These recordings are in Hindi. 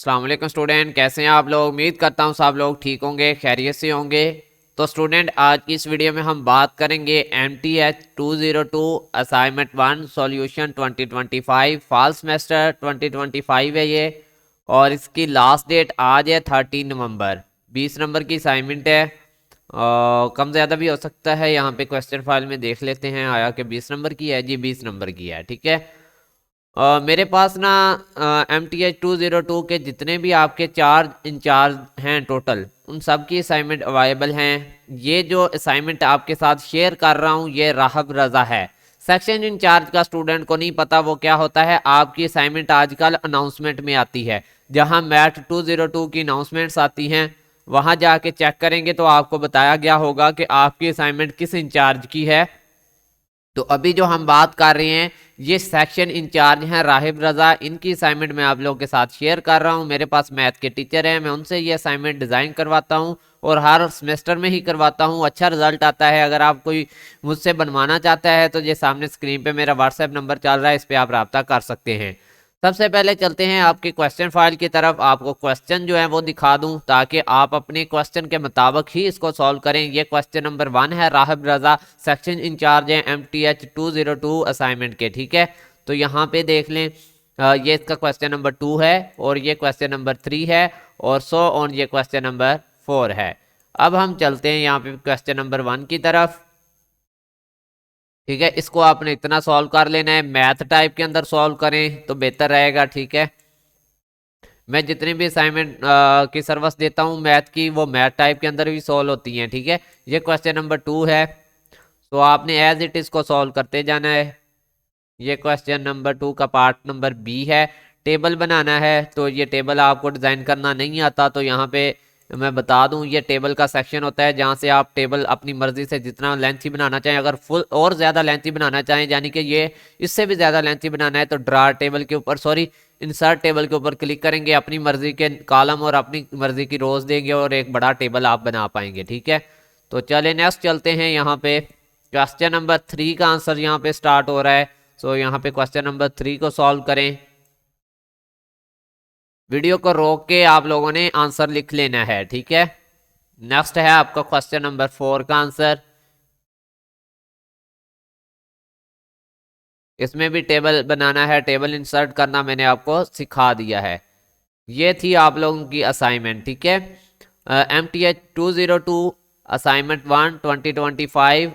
अस्सलाम वालेकुम स्टूडेंट, कैसे हैं आप लोग। उम्मीद करता हूँ सब लोग ठीक होंगे, खैरियत से होंगे। तो स्टूडेंट, आज की इस वीडियो में हम बात करेंगे MTH202 assignment 1 solution 2025 fall semester 2025 है ये। और इसकी लास्ट डेट आज है 13 नवंबर। 20 नंबर की असाइनमेंट है। कम ज़्यादा भी हो सकता है। यहाँ पे क्वेश्चन फाइल में देख लेते हैं आया कि 20 नंबर की है। जी 20 नंबर की है, ठीक है। मेरे पास ना MTH202 के जितने भी आपके चार इंचार्ज हैं टोटल, उन सब की असाइनमेंट अवेलेबल हैं। ये जो असाइनमेंट आपके साथ शेयर कर रहा हूँ ये राहब रज़ा है। सेक्शन इंचार्ज का स्टूडेंट को नहीं पता वो क्या होता है। आपकी असाइनमेंट आजकल अनाउंसमेंट में आती है, जहाँ मैथ 202 की अनाउंसमेंट्स आती हैं। वहाँ जाके चेक करेंगे तो आपको बताया गया होगा कि आपकी असाइनमेंट किस इंचार्ज की है। तो अभी जो हम बात कर रहे हैं ये सेक्शन इंचार्ज हैं राहिब रज़ा। इनकी असाइनमेंट मैं आप लोगों के साथ शेयर कर रहा हूँ। मेरे पास मैथ के टीचर हैं, मैं उनसे ये असाइनमेंट डिज़ाइन करवाता हूँ और हर सेमेस्टर में ही करवाता हूँ। अच्छा रिजल्ट आता है। अगर आप कोई मुझसे बनवाना चाहता है तो ये सामने स्क्रीन पे मेरा व्हाट्सएप नंबर चल रहा है, इस पर आप रब्ता कर सकते हैं। सबसे पहले चलते हैं आपके क्वेश्चन फाइल की तरफ। आपको क्वेश्चन जो है वो दिखा दूं ताकि आप अपने क्वेश्चन के मुताबिक ही इसको सॉल्व करें। ये क्वेश्चन नंबर 1 है, राहिब रज़ा सेक्शन इंचार्ज है MTH202 असाइनमेंट के, ठीक है। तो यहाँ पे देख लें, ये इसका क्वेश्चन नंबर 2 है और ये क्वेश्चन नंबर 3 है और सो ऑन ये क्वेश्चन नंबर 4 है। अब हम चलते हैं यहाँ पे क्वेश्चन नंबर 1 की तरफ, ठीक है। इसको आपने इतना सॉल्व कर लेना है, मैथ टाइप के अंदर सॉल्व करें तो बेहतर रहेगा, ठीक है। मैं जितनी भी असाइनमेंट की सर्विस देता हूँ मैथ की, वो मैथ टाइप के अंदर भी सॉल्व होती हैं, ठीक है। ये क्वेश्चन नंबर 2 है, तो आपने एज इट इज को सॉल्व करते जाना है। ये क्वेश्चन नंबर 2 का पार्ट नंबर बी है। टेबल बनाना है, तो ये टेबल आपको डिज़ाइन करना नहीं आता तो यहाँ पे मैं बता दूं, ये टेबल का सेक्शन होता है जहाँ से आप टेबल अपनी मर्जी से जितना लेंथी बनाना चाहें, अगर फुल और ज़्यादा लेंथी बनाना चाहें, यानी कि ये इससे भी ज़्यादा लेंथी बनाना है, तो ड्रा टेबल के ऊपर इंसर्ट टेबल के ऊपर क्लिक करेंगे, अपनी मर्जी के कॉलम और अपनी मर्जी की रोज देंगे और एक बड़ा टेबल आप बना पाएंगे, ठीक है। तो चले नेक्स्ट चलते हैं। यहाँ पे क्वेश्चन नंबर 3 का आंसर यहाँ पे स्टार्ट हो रहा है। सो यहाँ पे क्वेश्चन नंबर 3 को सॉल्व करें। वीडियो को रोक के आप लोगों ने आंसर लिख लेना है, ठीक है। नेक्स्ट है आपका क्वेश्चन नंबर 4 का आंसर। इसमें भी टेबल बनाना है, टेबल इंसर्ट करना मैंने आपको सिखा दिया है। ये थी आप लोगों की असाइनमेंट, ठीक है। MTH202 असाइनमेंट 1 2025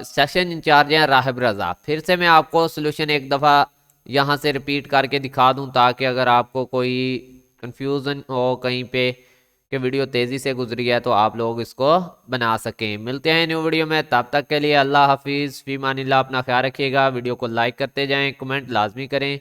सेशन इंचार्ज हैं राहिब रज़ा। फिर से मैं आपको सोल्यूशन एक दफ़ा यहाँ से रिपीट करके दिखा दूँ ताकि अगर आपको कोई कंफ्यूजन हो कहीं पे कि वीडियो तेज़ी से गुजरी है तो आप लोग इसको बना सकें। मिलते हैं न्यू वीडियो में, तब तक के लिए अल्लाह हाफिज़, फ़ी मानिल्लाह। अपना ख्याल रखिएगा। वीडियो को लाइक करते जाएं, कमेंट लाजमी करें।